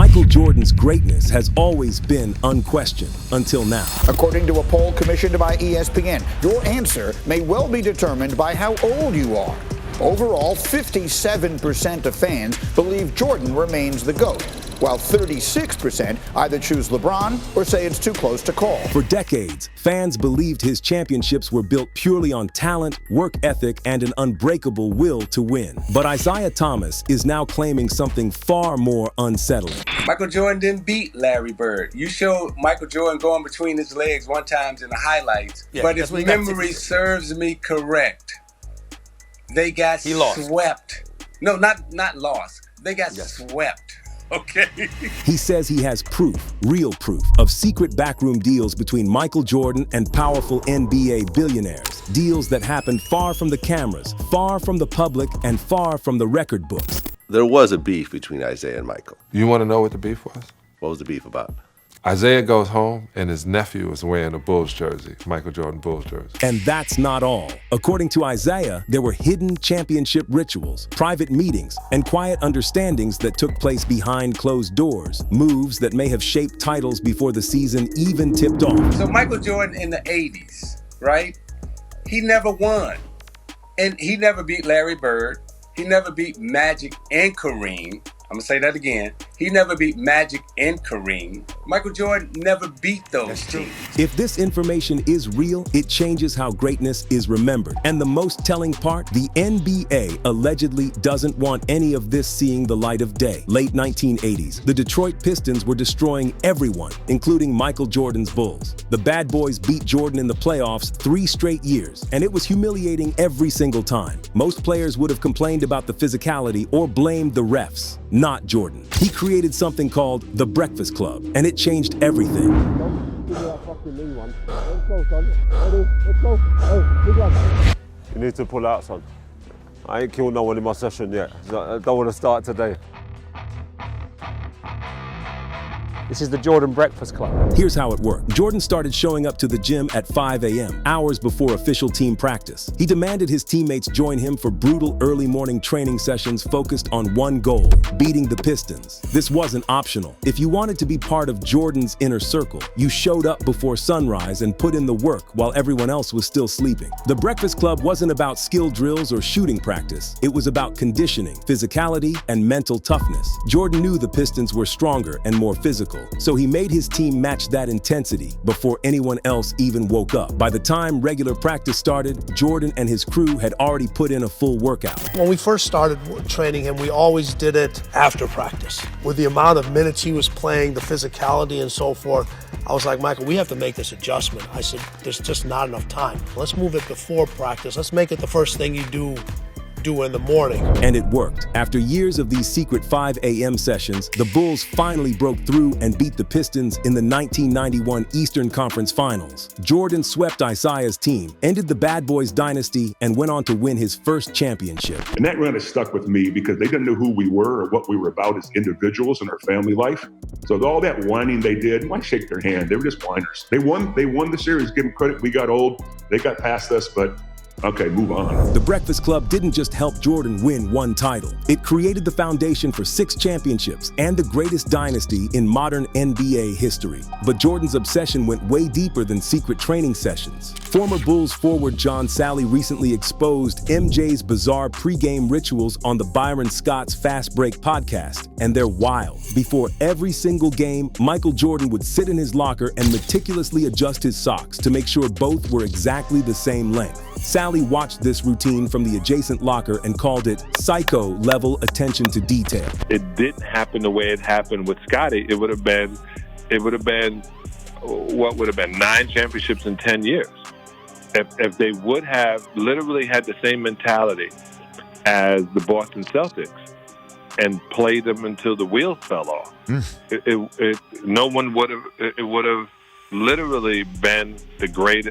Michael Jordan's greatness has always been unquestioned until now. According to a poll commissioned by ESPN, your answer may well be determined by how old you are. Overall, 57% of fans believe Jordan remains the GOAT, while 36% either choose LeBron or say it's too close to call. For decades, fans believed his championships were built purely on talent, work ethic, and an unbreakable will to win. But Isiah Thomas is now claiming something far more unsettling. Michael Jordan didn't beat Larry Bird. You showed Michael Jordan going between his legs one time in the highlights. Yeah, but if memory serves me correct, they got swept. No, not lost. They got swept. Okay. He says he has proof, real proof, of secret backroom deals between Michael Jordan and powerful NBA billionaires. Deals that happened far from the cameras, far from the public, and far from the record books. There was a beef between Isiah and Michael. You want to know what the beef was? What was the beef about? Isiah goes home and his nephew is wearing a Bulls jersey, Michael Jordan Bulls jersey. And that's not all. According to Isiah, there were hidden championship rituals, private meetings, and quiet understandings that took place behind closed doors, moves that may have shaped titles before the season even tipped off. So Michael Jordan in the 80s, right? He never won. And he never beat Larry Bird. He never beat Magic and Kareem. I'm going to say that again. He never beat Magic and Kareem. Michael Jordan never beat those teams. If this information is real, it changes how greatness is remembered. And the most telling part, the NBA allegedly doesn't want any of this seeing the light of day. Late 1980s, the Detroit Pistons were destroying everyone, including Michael Jordan's Bulls. The bad boys beat Jordan in the playoffs 3 straight years, and it was humiliating every single time. Most players would have complained about the physicality or blamed the refs. Not Jordan. He created something called the Breakfast Club, and it changed everything. You need to pull out, son. I ain't killed no one in my session yet. I don't want to start today. This is the Jordan Breakfast Club. Here's how it worked. Jordan started showing up to the gym at 5 a.m., hours before official team practice. He demanded his teammates join him for brutal early morning training sessions focused on one goal, beating the Pistons. This wasn't optional. If you wanted to be part of Jordan's inner circle, you showed up before sunrise and put in the work while everyone else was still sleeping. The Breakfast Club wasn't about skill drills or shooting practice. It was about conditioning, physicality, and mental toughness. Jordan knew the Pistons were stronger and more physical, so he made his team match that intensity before anyone else even woke up. By the time regular practice started, Jordan and his crew had already put in a full workout. When we first started training him, we always did it after practice. With the amount of minutes he was playing, the physicality and so forth, I was like, Michael, we have to make this adjustment. I said, there's just not enough time. Let's move it before practice. Let's make it the first thing you do in the morning. And it worked. After years of these secret 5 a.m. sessions, the Bulls finally broke through and beat the Pistons in the 1991 Eastern Conference Finals. Jordan swept Isiah's team, ended the Bad Boys dynasty, and went on to win his first championship. And that run has stuck with me because they didn't know who we were or what we were about as individuals in our family life. So all that whining they did, why shake their hand? They were just whiners. They won the series. Give them credit. We got old. They got past us, but okay, move on. The Breakfast Club didn't just help Jordan win one title. It created the foundation for 6 championships and the greatest dynasty in modern NBA history. But Jordan's obsession went way deeper than secret training sessions. Former Bulls forward John Sally recently exposed MJ's bizarre pregame rituals on the Byron Scott's Fast Break podcast, and they're wild. Before every single game, Michael Jordan would sit in his locker and meticulously adjust his socks to make sure both were exactly the same length. Sally watched this routine from the adjacent locker and called it psycho-level attention to detail. It didn't happen the way it happened with Scotty. It would have been what would have been 9 championships in 10 years. If they would have literally had the same mentality as the Boston Celtics and played them until the wheels fell off, no one would have. It would have literally been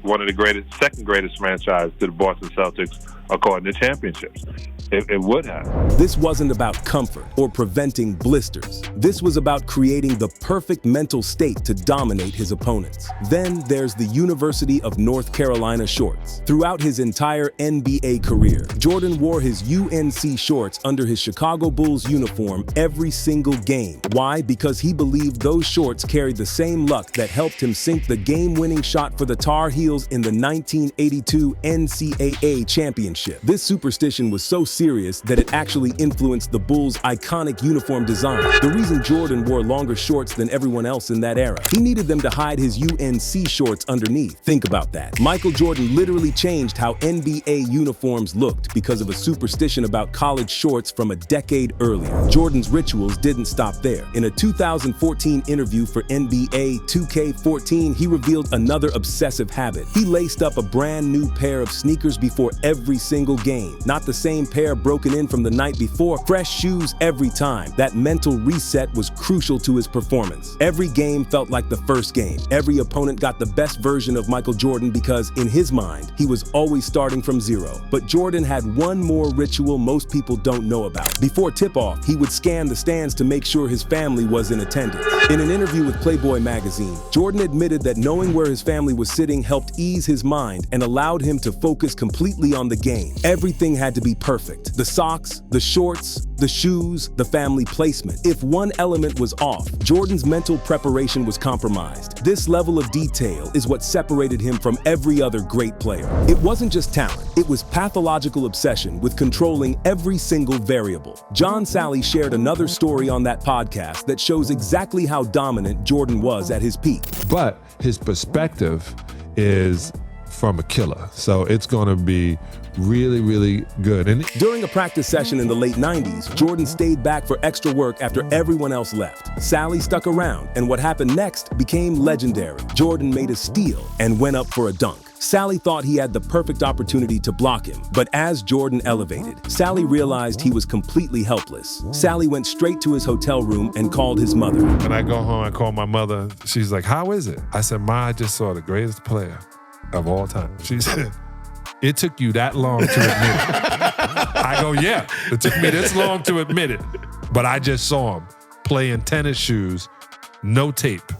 one of the greatest, second greatest franchise to the Boston Celtics according to championships. It would have. This wasn't about comfort or preventing blisters. This was about creating the perfect mental state to dominate his opponents. Then there's the University of North Carolina shorts. Throughout his entire NBA career, Jordan wore his UNC shorts under his Chicago Bulls uniform every single game. Why? Because he believed those shorts carried the same luck that helped him sink the game-winning shot for the Tar Heels in the 1982 NCAA championship. This superstition was so serious that it actually influenced the Bulls' iconic uniform design. The reason Jordan wore longer shorts than everyone else in that era, he needed them to hide his UNC shorts underneath. Think about that. Michael Jordan literally changed how NBA uniforms looked because of a superstition about college shorts from a decade earlier. Jordan's rituals didn't stop there. In a 2014 interview for NBA 2K14, he revealed another obsessive habit. He laced up a brand new pair of sneakers before every single game. Not the same pair broken in from the night before, fresh shoes every time. That mental reset was crucial to his performance. Every game felt like the first game. Every opponent got the best version of Michael Jordan because, in his mind, he was always starting from zero. But Jordan had one more ritual most people don't know about. Before tip-off, he would scan the stands to make sure his family was in attendance. In an interview with Playboy magazine, Jordan admitted that knowing where his family was sitting helped ease his mind and allowed him to focus completely on the game. Everything had to be perfect. The socks, the shorts, the shoes, the family placement. If one element was off, Jordan's mental preparation was compromised. This level of detail is what separated him from every other great player. It wasn't just talent, it was pathological obsession with controlling every single variable. John Sally shared another story on that podcast that shows exactly how dominant Jordan was at his peak. But his perspective is from a killer. So it's going to be really, really good. And during a practice session in the late 90s, Jordan stayed back for extra work after everyone else left. Sally stuck around, and what happened next became legendary. Jordan made a steal and went up for a dunk. Sally thought he had the perfect opportunity to block him, but as Jordan elevated, Sally realized he was completely helpless. Sally went straight to his hotel room and called his mother. When I go home, I call my mother. She's like, "How is it?" I said, "Ma, I just saw the greatest player of all time." She said, "It took you that long to admit it." I go, "Yeah, it took me this long to admit it, but I just saw him play in tennis shoes, no tape,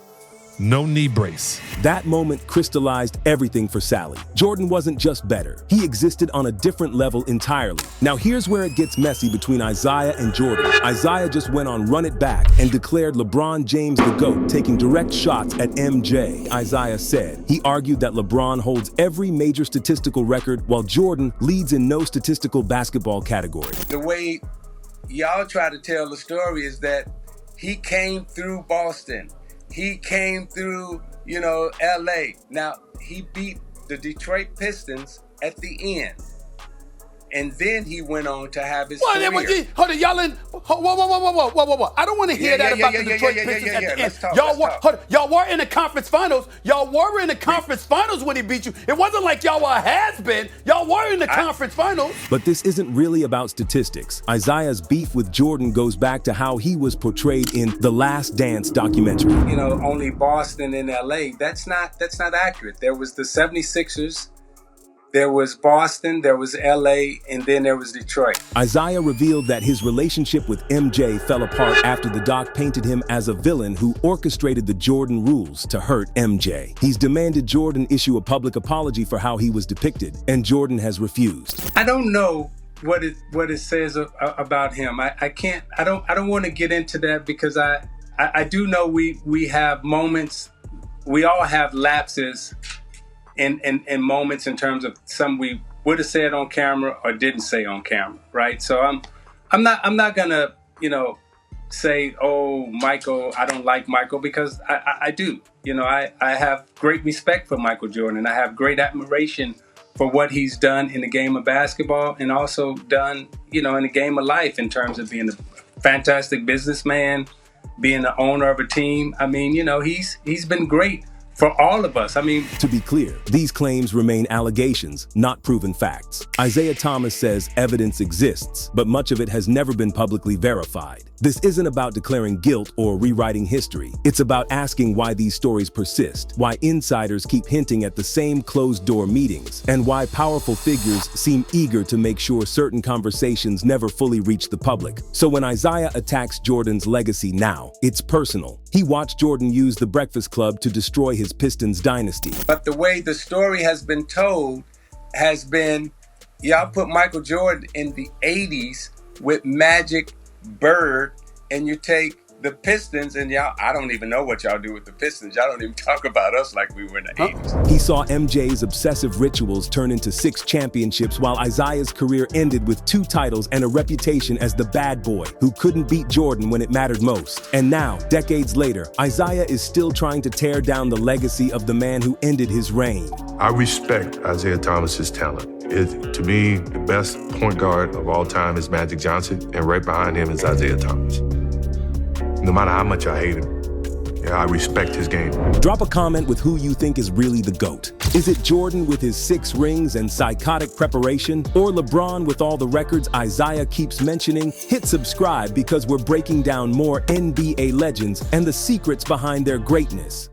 no knee brace." That moment crystallized everything for Sally. Jordan wasn't just better. He existed on a different level entirely. Now here's where it gets messy between Isiah and Jordan. Isiah just went on Run It Back and declared LeBron James the GOAT, taking direct shots at MJ. Isiah said he argued that LeBron holds every major statistical record while Jordan leads in no statistical basketball category. The way y'all try to tell the story is that he came through Boston. He came through, LA. Now, he beat the Detroit Pistons at the end. And then he went on to have his career. Hold on, y'all in. Whoa. I don't want to hear that about the Detroit Pistons at the end. Y'all were in the conference finals. Y'all were in the conference finals when he beat you. It wasn't like y'all were has-been. Y'all were in the conference finals. But this isn't really about statistics. Isiah's beef with Jordan goes back to how he was portrayed in The Last Dance documentary. Only Boston and LA. That's not accurate. There was the 76ers. There was Boston, there was LA, and then there was Detroit. Isiah revealed that his relationship with MJ fell apart after the doc painted him as a villain who orchestrated the Jordan rules to hurt MJ. He's demanded Jordan issue a public apology for how he was depicted, and Jordan has refused. I don't know what it says about him. I don't want to get into that because I do know we have moments, we all have lapses in moments in terms of some we would have said on camera or didn't say on camera, right? So I'm not gonna say, oh, Michael, I don't like Michael, because I do. I have great respect for Michael Jordan, and I have great admiration for what he's done in the game of basketball and also done, in the game of life in terms of being a fantastic businessman, being the owner of a team. I mean, he's been great for all of us. I mean, to be clear, these claims remain allegations, not proven facts. Isiah Thomas says evidence exists, but much of it has never been publicly verified. This isn't about declaring guilt or rewriting history. It's about asking why these stories persist, why insiders keep hinting at the same closed-door meetings, and why powerful figures seem eager to make sure certain conversations never fully reach the public. So when Isiah attacks Jordan's legacy now, it's personal. He watched Jordan use the Breakfast Club to destroy his Pistons dynasty. But the way the story has been told has been, y'all put Michael Jordan in the 80s with Magic, Bird, and you take the Pistons and y'all, I don't even know what y'all do with the Pistons. Y'all don't even talk about us like we were in the 80s. He saw MJ's obsessive rituals turn into 6 championships while Isiah's career ended with 2 titles and a reputation as the bad boy who couldn't beat Jordan when it mattered most. And now, decades later, Isiah is still trying to tear down the legacy of the man who ended his reign. I respect Isiah Thomas's talent. To me, the best point guard of all time is Magic Johnson, and right behind him is Isiah Thomas. No matter how much I hate him, I respect his game. Drop a comment with who you think is really the GOAT. Is it Jordan with his 6 rings and psychotic preparation? Or LeBron with all the records Isiah keeps mentioning? Hit subscribe because we're breaking down more NBA legends and the secrets behind their greatness.